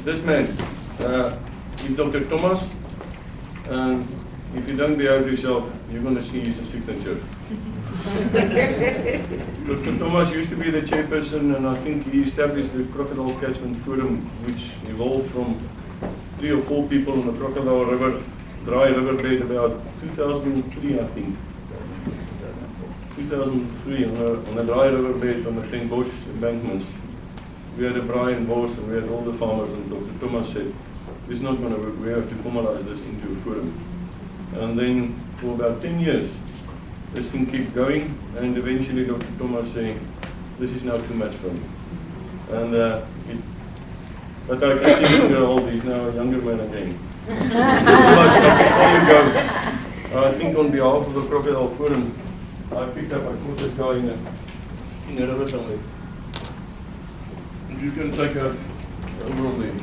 This man is Dr. Thomas, and if you don't behave yourself, you're going to see his signature. Dr. Thomas used to be the chairperson, and I think he established the Crocodile Catchment Forum, which evolved from 3 or 4 people on the Crocodile River, dry riverbed, about 2003, I think. 2003, on a dry riverbed on the Ten Bosch embankments. We had a Brian Bosch and we had all the farmers, and Dr. Thomas said, "This is not going to work, we have to formalize this into a forum." And then for about 10 years, this thing kept going, and eventually Dr. Thomas said, "This is now too much for me." And but I can see him old, he's now a younger man again. Before you go, I think on behalf of the Crocodile Forum, I picked up, I caught this guy in a river somewhere. And you can take a overall there.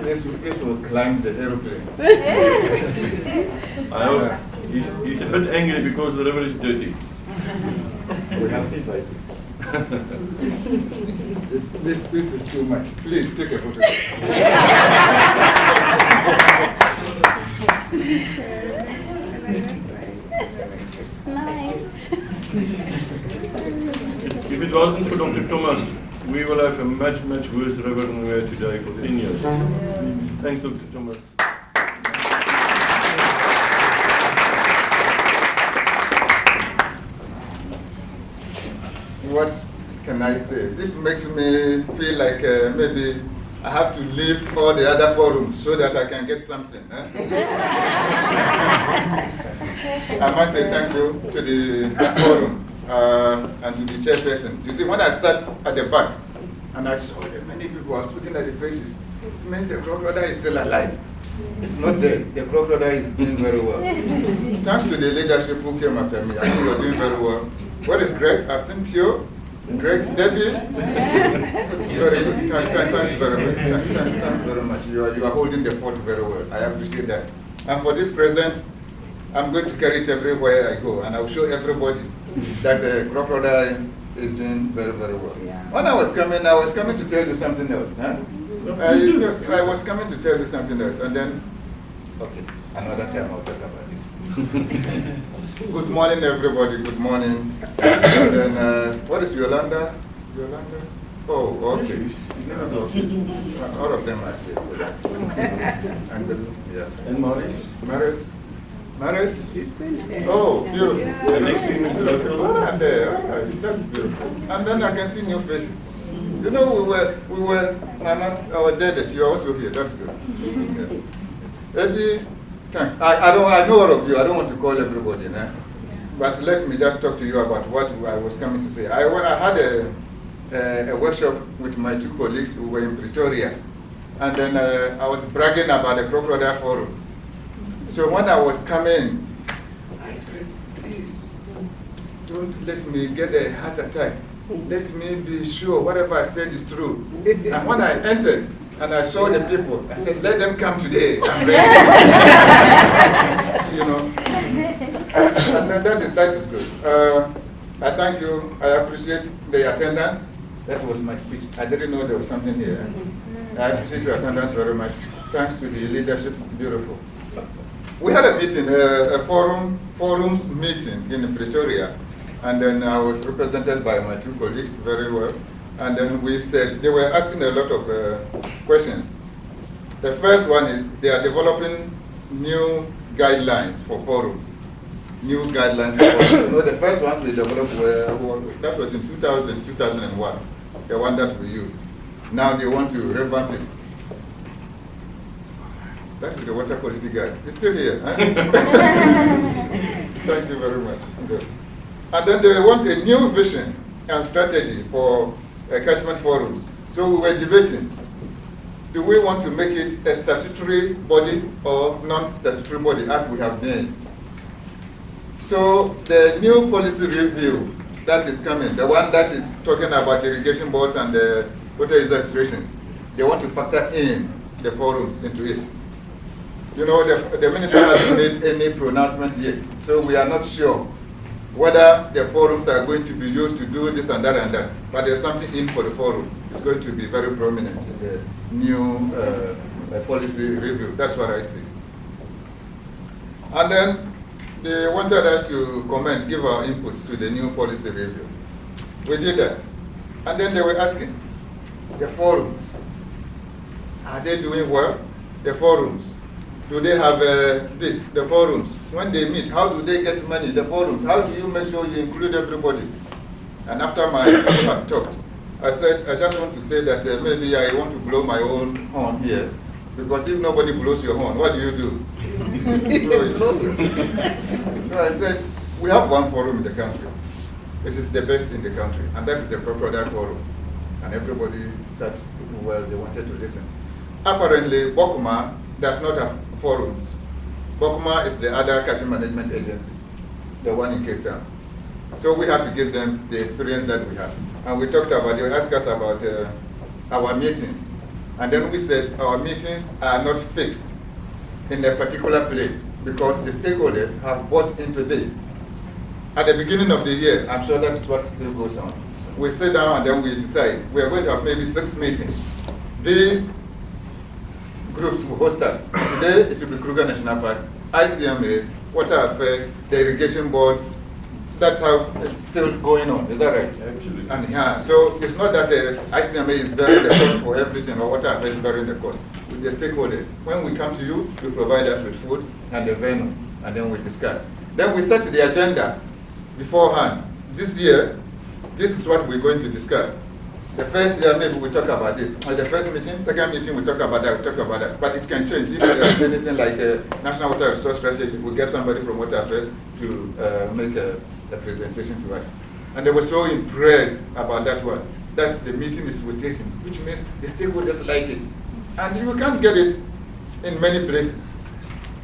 This will climb the aeroplane. I hope he's a bit angry because the river is dirty. We have to fight it. This is too much. Please take a photo. Smile. If it wasn't for Dr. Thomas, we will have a much, much worse river than we are today for 10 years. Thanks, Dr. Thomas. What can I say? This makes me feel like maybe I have to leave all the other forums so that I can get something. I must say thank you to the forum and to the chairperson. You see, when I sat at the back and I saw that many people were looking at the faces, it means the crocodile is still alive. It's not dead. The crocodile is doing very well. Thanks to the leadership who came after me, I think you're doing very well. What is Greg? I've seen Theo. Greg, Debbie. Very good. Thanks very much. Thanks very much. You are holding the fort very well. I appreciate that. And for this present, I'm going to carry it everywhere I go, and I'll show everybody that crocodile is doing very, very well. Yeah. When I was coming to tell you something else. Huh? I was coming to tell you something else, and then, okay, another time I'll talk about this. Good morning, everybody. Good morning. And then, what is Yolanda? Yolanda? Oh, okay. All of them are here. And Maurice? Maris? Oh, beautiful. The next thing is local. And there, all right. That's beautiful. And then I can see new faces. You know, we were, Mama, our dad, you are also here. That's good. Yeah. Eddie, thanks. I know all of you. I don't want to call everybody, nah? But let me just talk to you about what I was coming to say. I had a workshop with my 2 colleagues who were in Pretoria, and then I was bragging about the Crocodile Forum. So when I was coming, I said, please, don't let me get a heart attack. Let me be sure whatever I said is true. And when I entered and I saw the people, I said, let them come today. I'm ready. You know. And that is good. I thank you. I appreciate the attendance. That was my speech. I didn't know there was something here. I appreciate your attendance very much. Thanks to the leadership. Beautiful. We had a meeting, a forums meeting in Pretoria. And then I was represented by my 2 colleagues very well. And then we said, they were asking a lot of questions. The first one is they are developing new guidelines for forums. New guidelines for forums. You know, the first one we developed, that was in 2001, the one that we used. Now they want to revamp it. That is the water quality guide. It's still here. Huh? Thank you very much. And then they want a new vision and strategy for catchment forums. So we were debating, do we want to make it a statutory body or non-statutory body as we have been? So the new policy review that is coming, the one that is talking about irrigation boards and water user restrictions, they want to factor in the forums into it. You know, the minister hasn't made any pronouncement yet, so we are not sure whether the forums are going to be used to do this and that and that. But there's something in for the forum. It's going to be very prominent in the new policy review. That's what I see. And then they wanted us to comment, give our inputs to the new policy review. We did that. And then they were asking, the forums, are they doing well? The forums, do they have this? The forums, when they meet, how do they get money? The forums, how do you make sure you include everybody? And after my talk, I said, I just want to say that maybe I want to blow my own horn here, because if nobody blows your horn, what do you do? So I said, we have one forum in the country. It is the best in the country, and that is the Crocodile Forum. And everybody started, well, they wanted to listen. Apparently, Bokuma does not have forums. Bokuma is the other catching management agency, the one in Cape Town. So we have to give them the experience that we have. And we talked about, they asked us about our meetings. And then we said our meetings are not fixed in a particular place because the stakeholders have bought into this. At the beginning of the year, I'm sure that is what still goes on. We sit down and then we decide we are going to have maybe 6 meetings. These groups will host us. Today it will be Kruger National Park, ICMA, Water Affairs, the Irrigation Board. That's how it's still going on. Is that right? Actually. And yeah, so it's not that ICMA is bearing the cost for everything or Water Affairs is bearing the cost. With the stakeholders, when we come to you, you provide us with food and the venue, and then we discuss. Then we set the agenda beforehand. This year, this is what we're going to discuss. The first year, maybe we talk about this. Or the first meeting, second meeting, we talk about that, we talk about that. But it can change. If there's anything like a National Water Resource Strategy, we'll get somebody from Water Affairs to make a presentation to us. And they were so impressed about that one, that the meeting is rotating, which means the stakeholders like it. And you can't get it in many places.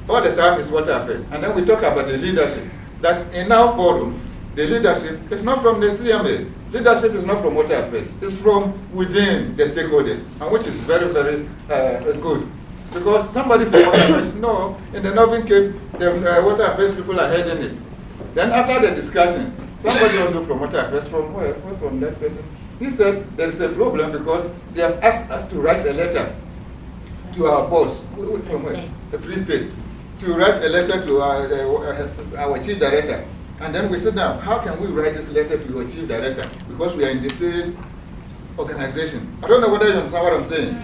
All the time is Water Affairs. And then we talk about the leadership, that in our forum, the leadership is not from the CMA. Leadership is not from Water Affairs. It's from within the stakeholders, and which is very, very good. Because somebody from Water Affairs, no, in the Northern Cape, the Water Affairs people are heading it. Then after the discussions, somebody also from Water Affairs, from where? Where from that person? He said there is a problem because they have asked us to write a letter to our boss, from where? The Free State, to write a letter to our chief director. And then we said, now, how can we write this letter to your chief director? Because we are in the same organization. I don't know whether you understand what I'm saying.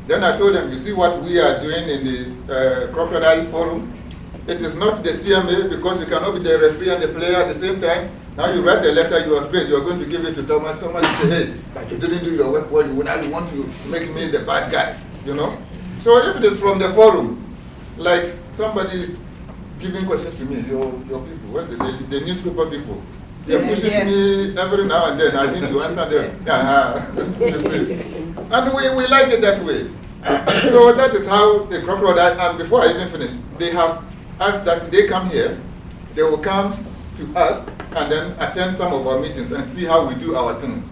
Then I told them, you see what we are doing in the Crocodile Forum? It is not the CMA because you cannot be the referee and the player at the same time. Now you write a letter, you are afraid you are going to give it to Thomas. Thomas will say, hey, you didn't do your work well, now you want to make me the bad guy, you know? So if it is from the forum, like somebody is giving questions to me, your people, what's the newspaper people, they're pushing me every now and then, I need to answer them. You see. And we like it that way. So that is how the Crocodile, and before I even finish, they have asked that they come here, they will come to us and then attend some of our meetings and see how we do our things.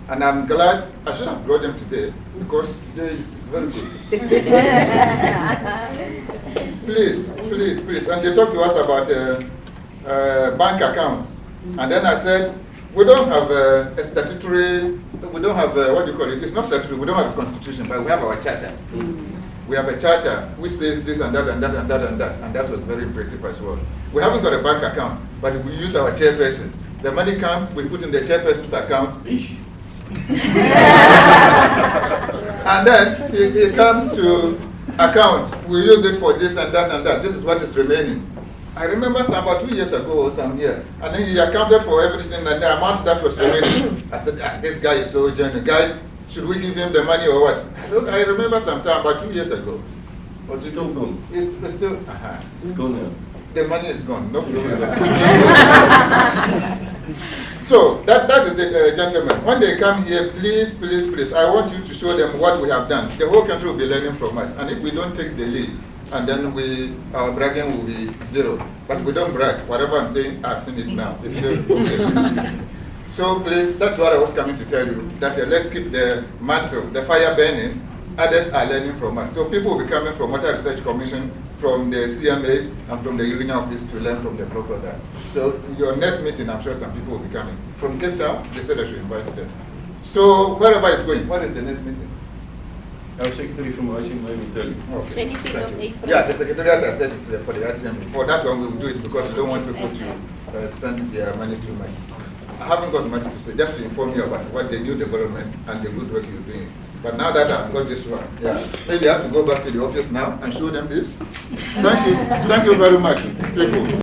And I'm glad, I should have brought them today, because today is very good. Please, please, please. And they talked to us about bank accounts. And then I said, we don't have a statutory, we don't have, what do you call it? It's not statutory, we don't have a constitution, but we have our charter. We have a charter which says this and that and that and that and that. And that was very impressive as well. We haven't got a bank account, but we use our chairperson. The money comes, we put in the chairperson's account. And then it comes to account. We use it for this and that and that. This is what is remaining. I remember about 2 years ago or some year, and then he accounted for everything and the amount that was remaining. I said, this guy is so genuine. Guys, should we give him the money or what? I remember sometime about 2 years ago. It's still gone. It's still, It's gone now. The money is gone, no problem. So, that is it, gentlemen. When they come here, please, please, please, I want you to show them what we have done. The whole country will be learning from us. And if we don't take the lead, and then our bragging will be zero. But we don't brag. Whatever I'm saying, I've seen it now. It's still okay. So please, that's what I was coming to tell you, that let's keep the mantle, the fire burning. Others are learning from us. So people will be coming from Water Research Commission, from the CMAs, and from the Uranium Office to learn from the crocodile. So your next meeting, I'm sure some people will be coming. From Cape Town, they said I should invite them. So wherever it's going, what is the next meeting? Our secretary from ICMA will tell you. Okay. 25th Thank of you. April. Yeah, the secretariat has said it's for the ICMA. For that one, we'll do it because we don't want people to spend their money too much. I haven't got much to say, just to inform you about what the new developments and the good work you're doing. But now that I've got this one, yeah, maybe I have to go back to the office now and show them this. Thank you very much, people.